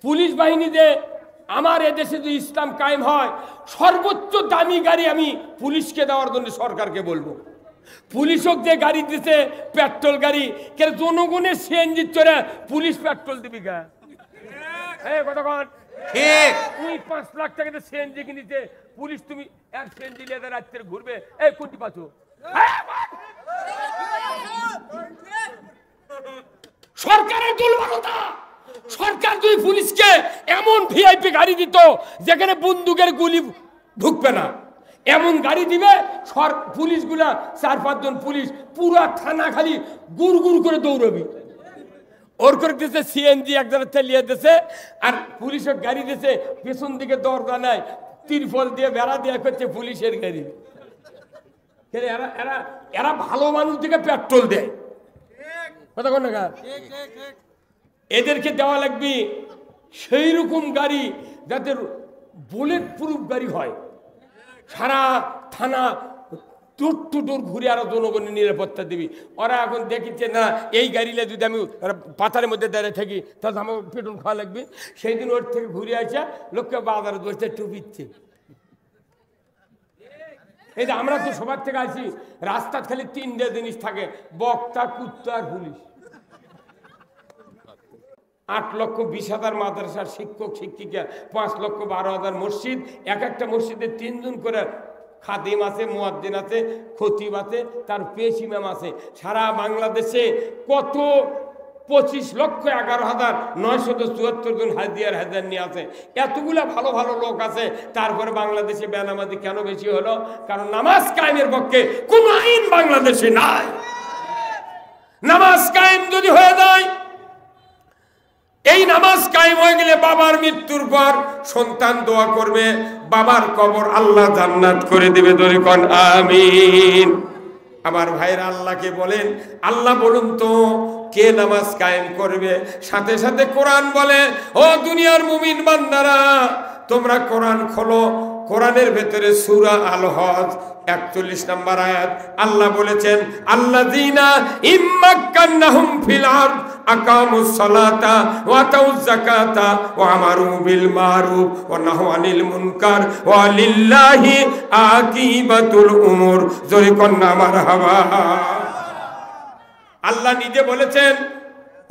Police বাহিনীতে আমার এদেশে যদি ইসলাম কায়েম হয়, সর্বোচ্চ দামি গাড়ি আমি পুলিশকে দেওয়ার জন্য সরকারকে বলবো। পুলিশক যে গাড়ি দিতে পেট্রোল গাড়ি, কে জনগণের সিএনজি চড়ে পুলিশ পেট্রোল দিবি গা? কতক্ষণ ঠিক তুই 5 লাখ টাকাতে সিএনজি কিনেছে পুলিশ, তুমি এক সিএনজি নিয়ে রাত্রে ঘুরবে? এই কোনটি পাচ্ছ? সরকারের দুর্বলতা। সরকার যদি পুলিশকে এমন ভিআইপি গাড়ি দিত যেখানে বন্দুকের গুলি ঢুকবে না, এমন গাড়ি দিবে, পুলিশগুলা 4-5 জন পুলিশ পুরো থানা খালি গুড় গুড় করে দৌড়বি। ওর করে দিয়েছে সিএনজি একজনের তেলিয়ে দিয়েছে, আর পুলিশের গাড়ি দিয়েছে পেছন দিকে দরজা নাই, তিরফল দিয়ে বেড়া দিয়ে করছে পুলিশের গাড়ি। এরা এরা এরা ভালো মানুষ দিকে পেট্রোল দেয়। কথা কোন না, এদেরকে দেওয়া লাগবে সেই রকম গাড়ি যাতে বুলেট প্রুফ গাড়ি হয়। সারা থানা ডোর ঘুরে আরো জনগণের নিরাপত্তা দিবি। ওরা এখন দেখিচ্ছে না এই গাড়িলে যদি আমি পাথারের মধ্যে দাঁড়িয়ে থাকি তাহলে আমার পেট্রোল খাওয়া লাগবে। সেই দিন ওর থেকে ঘুরে আসা লোককে বাজারে ধরছে টুপিচ্ছে। এই যে আমরা তো সবার থেকে আসি, রাস্তা খালি 3টে জিনিস থাকে, বক্তা, কুত্তা আর পুলিশ। 8,20,000 মাদ্রাসার শিক্ষক শিক্ষিকা, 5,12,000 মসজিদ, এক একটা মসজিদে 3 জন করে খাদিম আছে, মুয়াজ্জিন আছে, খতিব আছে, তার পেশ ইমাম আছে। সারা বাংলাদেশে কত 25,11,974 জন হাজিয়ার হাজার নিয়ে আছে। এতগুলা ভালো ভালো লোক আছে, তারপরে বাংলাদেশে বেনামাজি কেন বেশি হলো? কারণ নামাজ কায়েমের পক্ষে কোন আইন বাংলাদেশে নাই। নামাজ কায়েম যদি হয়ে যায়, এই নামাজ কায়েম হয়ে গেলে বাবার মৃত্যুর পর সন্তান দোয়া করবে, বাবার কবর আল্লাহ জান্নাত করে দেবে। ধরে কোন আমিন। আমার ভাইরা আল্লাহকে বলেন, আল্লাহ বলুন তো কে নামাজ কায়েম করবে? সাথে সাথে কোরআন বলে, ও দুনিয়ার মুমিন বান্দারা তোমরা কোরআন খোলো। কোরআনের ভেতরে সূরা আল হজ 41 নম্বর আয়াত আল্লাহ বলেছেন, আল্লাযীনা ইম্মাক্কান্নাহুম ফিল আরদ আকামুস সালাতা ওয়া আতাউয যাকাতা ওয়া আমারু বিল মারুফ ওয়া নাহাউ আনিল মুনকার ওয়া লিল্লাহি আকিবাতুল উমুর। জোরে কন্না মারহাবা। আল্লাহ নিজে বলেছেন,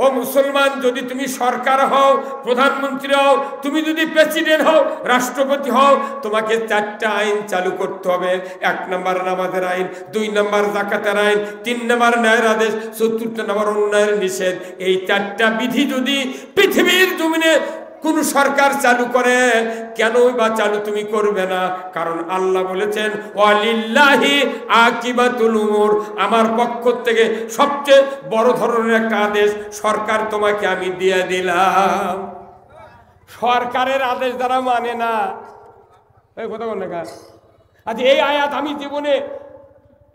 ও মুসলমান, যদি তুমি সরকার হও, প্রধানমন্ত্রী হও, তুমি যদি প্রেসিডেন্ট হও, রাষ্ট্রপতি হও, তোমাকে 4টা আইন চালু করতে হবে। 1 নম্বর নামাজের আইন, 2 নম্বর যাকাতের আইন, 3 নম্বর ন্যায়ের আদেশ, 4 নম্বর অন্যায়ের নিষেধ। এই 4টা বিধি যদি পৃথিবীর জমিনে কোন সরকার চালু করে, কেন বা চালু তুমি করবে না? কারণ আল্লাহ বলেছেন, ওয়ালিল্লাহি আকিবাতুল উমুর, আমার পক্ষ থেকে সবচেয়ে বড় ধরনের একটা আদেশ সরকার তোমাকে আমি দিয়ে দিলাম। সরকারের আদেশ যারা মানে না, এই কথা বল না। আজ এই আয়াত আমি জীবনে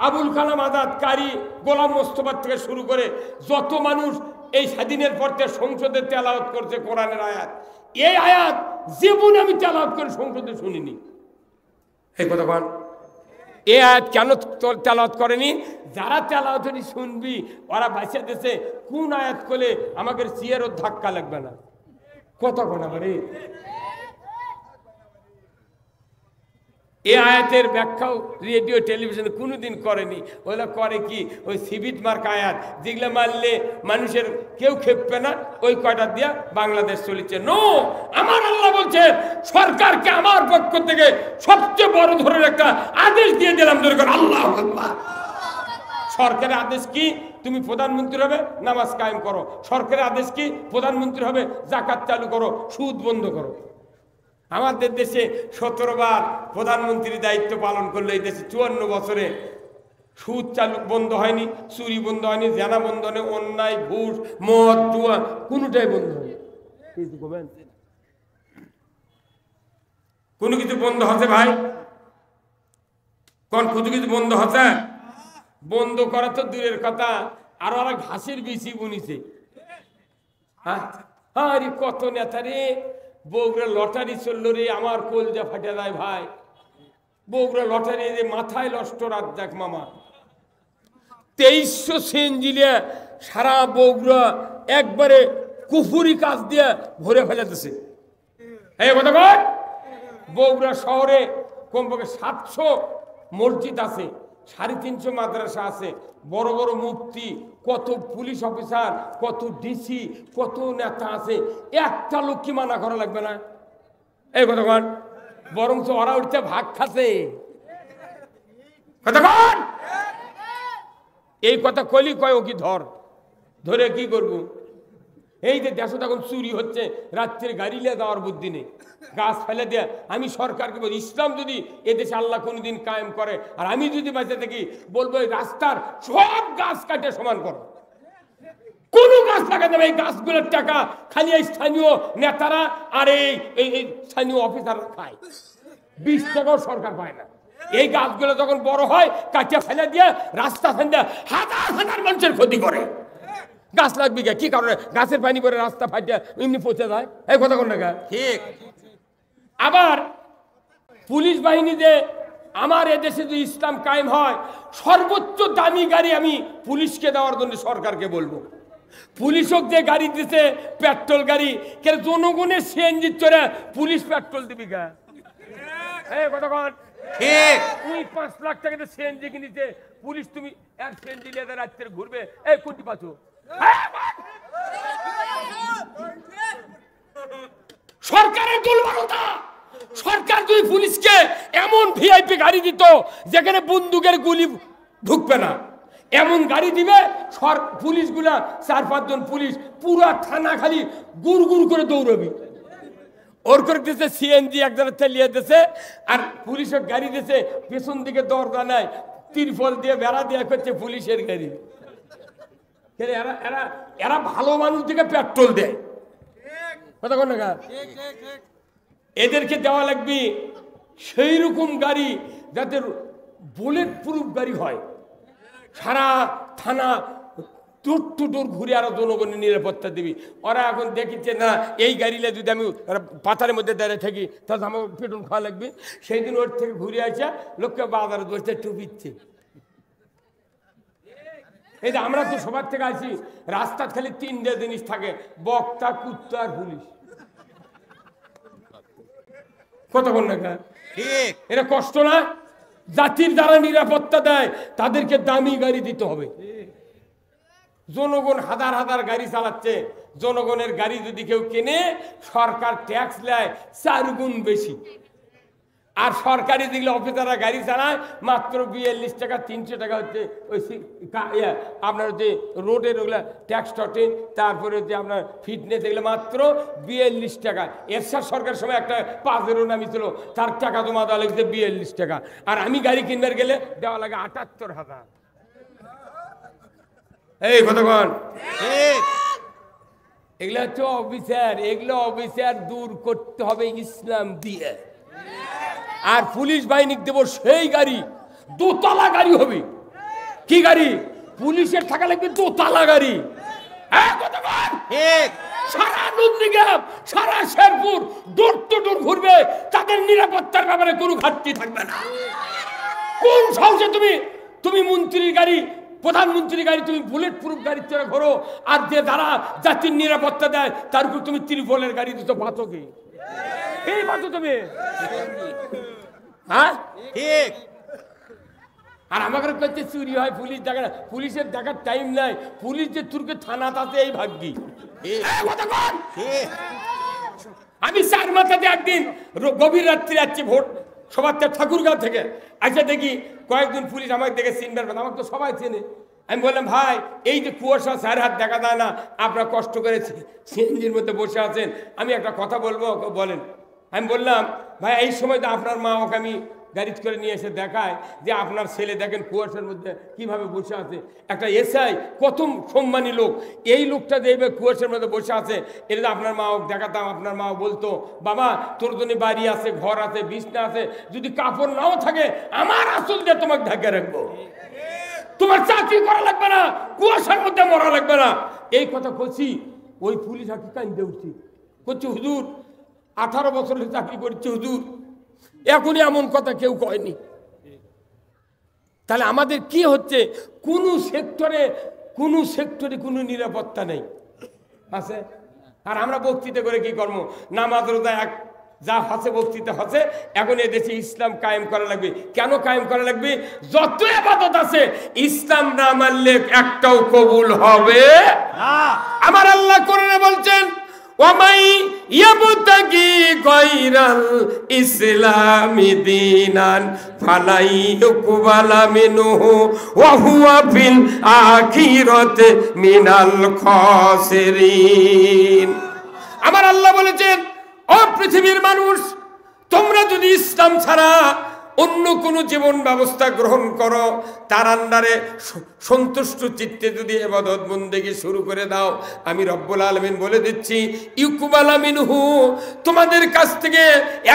আবুল কালাম আজাদ, কারি, গোলাম মোস্তফা থেকে শুরু করে যত মানুষ এই স্বাধীনের পর সংসদে তেলাওয়াত করছে কোরআনের আয়াত, এই আয়াত জীবনে আমি তেলাওয়াত করে সংসদে শুনিনি। এই কথা বল, এই আয়াত কেন তেলাওয়াত করেনি? যারা তেলাওয়াত শুনবি ওরা বাইসে দেশে কোন আয়াত করলে আমাদের চেয়ারও ধাক্কা লাগবে না। কথা বল আমারে। এই আয়াতের ব্যাখ্যাও রেডিও টেলিভিশনে কোনোদিন করেনি। ওগুলো করে কি, ওই সিবিট মার্ক আয়াত যেগুলো মারলে মানুষের কেউ খেপবে না, ওই কয়টা দিয়া বাংলাদেশ চলেছে। নো, আমার আল্লাহ বলছে সরকারকে আমার পক্ষ থেকে সবচেয়ে বড় ধরনের একটা আদেশ দিয়ে দিলাম। আল্লাহ আকবার। সরকারের আদেশ কি? তুমি প্রধানমন্ত্রী হবে, নামাজ কায়েম করো। সরকারের আদেশ কি? প্রধানমন্ত্রী হবে, যাকাত চালু করো, সুদ বন্ধ করো। আমাদের দেশে 17 বার প্রধানমন্ত্রী দায়িত্ব পালন করলো। এই দেশে 54 বছরে সুদ চালু বন্ধ হয়নি, চুরি বন্ধ হয়নি, জেনা বন্ধ হয়নি, অন্যায়, ঘুষ, মদ, জুয়া কোনোটাই বন্ধ হয়নি। কোনো কিছু বন্ধ হচ্ছে ভাই? কোন কিছু বন্ধ হচ্ছে? বন্ধ করা তো দূরের কথা, আর ওরা ঘাসের বিচি বুনিছে। হ্যাঁ, আরে কত নেতা রে, বগুড়া লটারি চলল রে, আমার কলজা ফাটে যায় ভাই। বগুড়া লটারি যে মাথায় নষ্ট রাজ্জাক মামা, 2300 সেনজিলিয়া সারা বগুড়া একবারে কুফুরি কাজ দিয়ে ভরে ফেলে দিছে। এই কথা বল। বগুড়া শহরে কমপক্ষে 700 মসজিদ আছে, 350 মাদ্রাসা আছে, বড় বড় মুফতি, কত পুলিশ অফিসার, কত ডিসি, কত নেতা আছে। একটা লোক কি মানা করা লাগবে না? এই কথা বল। বরঞ্চ ওরা উঠতে ভাগ খাচ্ছে। কথা বল। এই কথা কইলি কয় ও কি ধরে কি করবো? এই যে দেশে তখন চুরি হচ্ছে, রাত্রে গাড়ি নিয়ে যাওয়ার বুদ্ধি নেই, গাছ ফেলে দেয়া। আমি সরকারকে বলি, ইসলাম যদি এদেশে আল্লাহ কোনোদিন কায়েম করে আর আমি যদি বেঁচে থাকি, বলবো এই রাস্তার সব গাছ কাটে সমান করো, কোনো গাছ লাগাতে হবে। এই গাছগুলোর টাকা খালি এই স্থানীয় নেতারা আর এই স্থানীয় অফিসাররা খায়, 20 টাকাও সরকার পায় না। এই গাছগুলো যখন বড় হয় কাটিয়ে ফেলে দিয়ে রাস্তা ফেলে হাজার হাজার মানুষের ক্ষতি করে। গাছ লাগবে কি কারণে? গাছের পানি করে রাস্তা ফাটিয়ে এমনি পচে যায়। এই কথা কোন না ঠিক? আবার পুলিশ বাহিনী যে আমার এদেশে যদি ইসলাম কায়েম হয়, সর্বোচ্চ দামি গাড়ি আমি পুলিশকে দেওয়ার জন্য সরকারকে বলবো। পুলিশক যে গাড়ি দিতে পেট্রোল গাড়ি, কে জনগণের সিএনজি চড়ে পুলিশ পেট্রোল দিবি গা? এই কথা কোন ঠিক? তুই 5 লাখ টাকাতে সিএনজি কিনেছে পুলিশ, তুমি এক সিএনজি নিয়ে রাত্রে ঘুরবে? এই কোটি পাচ্ছ? সরকারের দুর্বলতা। সরকার যদি পুলিশকে এমন ভিআইপি গাড়ি দিত যেখানে বন্দুকের গুলি ঢুকবে না, এমন গাড়ি দিবে, পুলিশগুলা 4-5 জন পুলিশ পুরো থানা খালি গুড় গুড় করে দৌড়বি। ওর করে দিয়েছে সিএনজি একজনের চালিয়ে দিয়েছে, আর পুলিশের গাড়ি দিয়েছে পেছন দিকে দরজা নাই, তিরফল দিয়ে বেড়া দিয়ে করছে পুলিশের গাড়ি। এরা ভালো মানুষ দিকে পেট্রোল দেয়। কথা কোন না? এদেরকে দেওয়া লাগবে সেই রকম গাড়ি যাতে বুলেট প্রুফ গাড়ি হয়, সারা থানা দূর টু দূর ঘুরে আরো জনগণের নিরাপত্তা দিবি। ওরা এখন দেখিচ্ছে না এই গাড়িলে যদি আমি পাতারের মধ্যে দাঁড়িয়ে থাকি তাহলে আমার পেট্রোল খাওয়া লাগবে। সেই দিন ওর থেকে ঘুরে আসা লোককে বাজারে ধরছে টুপিচ্ছে। এই যে আমরা তো সবার থেকে আসি, রাস্তা খালি 3টে জিনিস থাকে, বক্তা, কুত্তা আর পুলিশ। কতক্ষণ না ঠিক? এটা কষ্ট না? জাতির দ্বারা নিরাপত্তা দেয় তাদেরকে দামি গাড়ি দিতে হবে। জনগণ হাজার হাজার গাড়ি চালাচ্ছে, জনগণের গাড়ি যদি কেউ কেনে সরকার ট্যাক্স নেয় 4 গুণ বেশি। আর সরকারি যেগুলো অফিসাররা গাড়ি চালায় মাত্র 42 টাকা, 300 টাকা হচ্ছে ওই আপনার যে রোডের ওগুলা ট্যাক্স টটেন, তারপরে হচ্ছে আপনার ফিটনেস, এগুলো মাত্র 42 টাকা। এরশাদ সরকার সময় একটা 5-এর নামি ছিল, তার টাকা জমা দেওয়া লাগছে 42 টাকা। আর আমি গাড়ি কিনবার গেলে দেওয়া লাগে 78,000। এই কতক্ষণ? এগুলো হচ্ছে অফিসার, এগুলো অফিসার দূর করতে হবে ইসলাম দিয়ে। আর পুলিশ বাহিনী দেব সেই গাড়ি, 2তলা গাড়ি হবে। কি গাড়ি? পুলিশের থাকা লাগবে 2তলা গাড়ি। সারা নন্দীগ্রাম, সারা শেরপুর দূর টু দূর ঘুরবে, তাদের নিরাপত্তার ব্যাপারে কোনো ঘাটতি থাকবে না। কোন সাহসে তুমি মন্ত্রীর গাড়ি, প্রধানমন্ত্রীর গাড়ি তুমি বুলেট প্রুফ গাড়ির চড়ে ঘোরো, আর যে যারা জাতির নিরাপত্তা দেয় তার উপর তুমি ত্রিপলের গাড়ি দিতে পাতো কি? এই পাতো তুমি? হ্যাঁ ঠিক। আর আমাকে কাছে চুরি হয়, পুলিশ দেখে না, পুলিশের দেখার টাইম নাই। পুলিশ যে তুর্কে থানাতে আছে এই ভাগ্যি। আমি 4 মাথাতে একদিন গভীর রাত্রি যাচ্ছি ভোট সবার ঠাকুরগাঁও থেকে, আচ্ছা দেখি কয়েকজন পুলিশ আমাকে দেখে চিনবার কথা, আমাকে তো সবাই চেনে। আমি বললাম ভাই এই যে কুয়াশা 4 হাত দেখা যায় না, আপনারা কষ্ট করে সিএনজির মধ্যে বসে আছেন, আমি একটা কথা বলবো, বলেন। আমি বললাম ভাই এই সময় তো আপনার মা ওকে আমি গাড়ি করে নিয়ে এসে দেখায় যে আপনার ছেলে দেখেন কুয়াশার মধ্যে কিভাবে বসে আছে। একটা এসআই কত সম্মানী লোক, এই লোকটা দেখবে কুয়াশার মধ্যে বসে আছে, এটা আপনার মা ওকে দেখাতাম, আপনার মা বলতো বাবা তোর জন্য বাড়ি আছে, ঘর আছে, বিছনা আছে, যদি কাপড় নাও থাকে আমার আসল দিয়ে তোমাকে ঢাকা রাখবো, তোমার চাকরি করা লাগবে না, কুয়াশার মধ্যে মরা লাগবে না। এই কথা বলছি, ওই পুলিশ আর কি কান্দে উঠছি, করছে হুজুর 18 বছর চাকরি করছে হুজুর, এখনই এমন কথা কেউ কয়নি। তাহলে আমাদের কি হচ্ছে, কোনো সেক্টরে কোনো নিরাপত্তা নেই আছে। আর আমরা বক্তৃতা করে কি কর্ম, নামাজ রোজা যা হচ্ছে বক্তৃতা হচ্ছে, এখন এদেশে ইসলাম কায়েম করা লাগবে। কেন কায়েম করা লাগবে? যত ইবাদত আছে ইসলাম না মানলে একটাও কবুল হবে না। আমার আল্লাহ কোরআনে বলছেন, ওয়ামাই ইয়াবতাগি গায়রাল ইসলামি দীনান ফালাই ইউকবালা মিনহু ওয়া হুয়া ফিল আখিরাতি মিনাল খাসিরিন। আমার আল্লাহ বলেছেন, ও পৃথিবীর মানুষ, তোমরা যদি ইসলাম ছাড়া অন্য কোনো জীবন ব্যবস্থা গ্রহণ করো, তার আন্ডারে সন্তুষ্ট চিত্তে যদি ইবাদত বন্দেগী শুরু করে দাও, আমি রব্বুল আলামিন বলে দিচ্ছি, ইউকবালা মিনহু, তোমাদের কাছ থেকে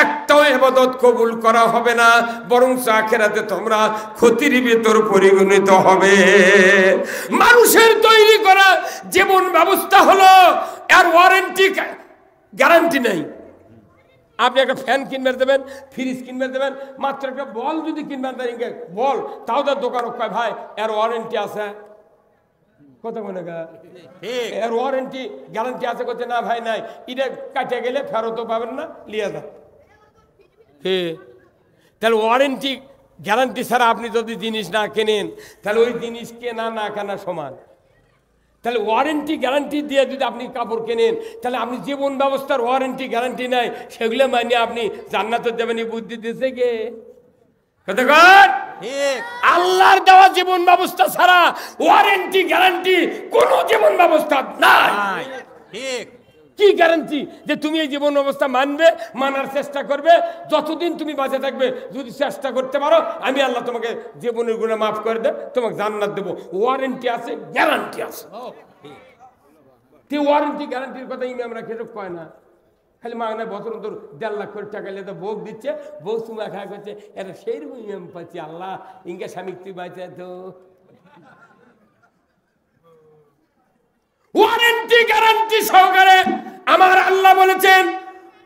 একটাও ইবাদত কবুল করা হবে না, বরং আখিরাতে তোমরা ক্ষতির ভিতর পরিগণিত হবে। মানুষের তৈরি করা জীবন ব্যবস্থা হলো এর ওয়ারেন্টি গ্যারান্টি নাই। আপনি একটা ফ্যান কিনবে দেবেন, ফ্রিজ কিনবে দেবেন, মাত্র একটা বল যদি কিনবেন দেন, বল তাও তার দোকান কয় ভাই এর ওয়ারেন্টি আছে, কথা মনে এর ওয়ারেন্টি গ্যারান্টি আছে, করছে না ভাই নাই, এটা কাটে গেলে ফেরতও পাবেন না, লিয়ে যান। তাহলে ওয়ারেন্টি গ্যারান্টি ছাড়া আপনি যদি জিনিস না কেনেন, তাহলে ওই জিনিস কেনা না কেনা সমান। তাহলে ওয়ারেন্টি গ্যারান্টি দিয়ে যদি আপনি কাপড় কেনেন, তাহলে আপনি জীবন ব্যবস্থার ওয়ারেন্টি গ্যারান্টি নাই, সেগুলো মানে আপনি জান্নাতে যাবেন, বুদ্ধি দিয়েছে কে? আল্লাহর দেওয়া জীবন ব্যবস্থা ছাড়া ওয়ারেন্টি গ্যারান্টি কোন জীবন ব্যবস্থা নাই। কি গ্যারান্টি যে তুমি এই জীবন ব্যবস্থা মানবে, মানার চেষ্টা করবে, যতদিন তুমি বাঁচে থাকবে যদি চেষ্টা করতে পারো, আমি আল্লাহ তোমাকে জীবনের গুনাহ মাফ করে দেব, তোমাকে জান্নাত দেবো। ওয়ারেন্টি আছে, গ্যারান্টি আছে। ওয়ারেন্টি গ্যারান্টির কথা ইমামরা কেটে কয় না, খালি মাগনা বছর অন্তর 1.5 লাখ করে টাকা নিয়ে ভোগ দিচ্ছে, বউ চুমা খাওয়া করছে, এটা সেই রকম ইমাম পাচ্ছি। আল্লাহ ইনকা স্বামী তুই বাঁচে তো ওয়ারেন্টি গ্যারান্টি সহকারে আমার আল্লাহ বলেছেন,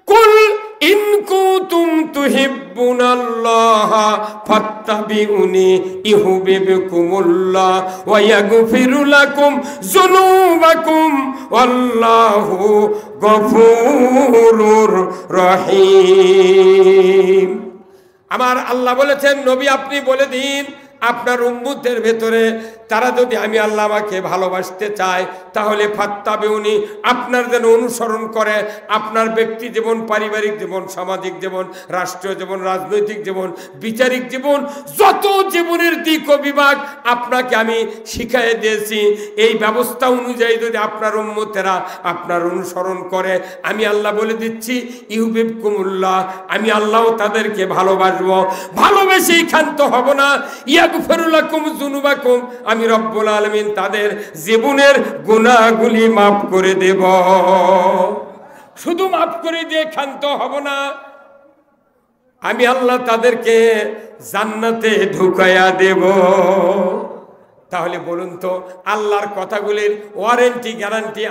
কুল ইন কুনতুম তুহিব্বুনাল্লাহ ফাত্তাবিউনি ইউহিব্বুকুমুল্লাহ ওয়া ইয়াগফিরু লাকুম যুনুবাকুম ওয়াল্লাহু গফুরুর রহিম। আমার আল্লাহ বলেছেন, নবী আপনি বলে দিন আপনার উম্মতের ভেতরে তারা যদি আমি আল্লাহ আমাকে ভালোবাসতে চায়, তাহলে ফাত্তাবিউনি, আপনার যেন অনুসরণ করে, আপনার ব্যক্তি জীবন, পারিবারিক জীবন, সামাজিক জীবন, রাষ্ট্রীয় জীবন, রাজনৈতিক জীবন, বিচারিক জীবন, যত জীবনের দিক ও বিভাগ আপনাকে আমি শিখিয়ে দিয়েছি, এই ব্যবস্থা অনুযায়ী যদি আপনার উম্মতেরা আপনার অনুসরণ করে, আমি আল্লাহ বলে দিচ্ছি ইউহিব্বুকুমুল্লাহ, আমি আল্লাহ তাদেরকে ভালোবাসবো, ভালোবেসেই ক্ষান্ত হব না। ইয়াগফিরু লাকুম যুনুবাকুম, আমি রব্বুল আলামিন তাদের জীবনের গুনাহগুলি মাফ করে দেব। শুধু মাফ করে দিয়ে ক্ষান্ত হব না, আমি আল্লাহ তাদেরকে জান্নাতে ঢুকাইয়া দেব। তাহলে বলুন তো, আল্লাহর কথাগুলির ওয়ারেন্টি গ্যারান্টি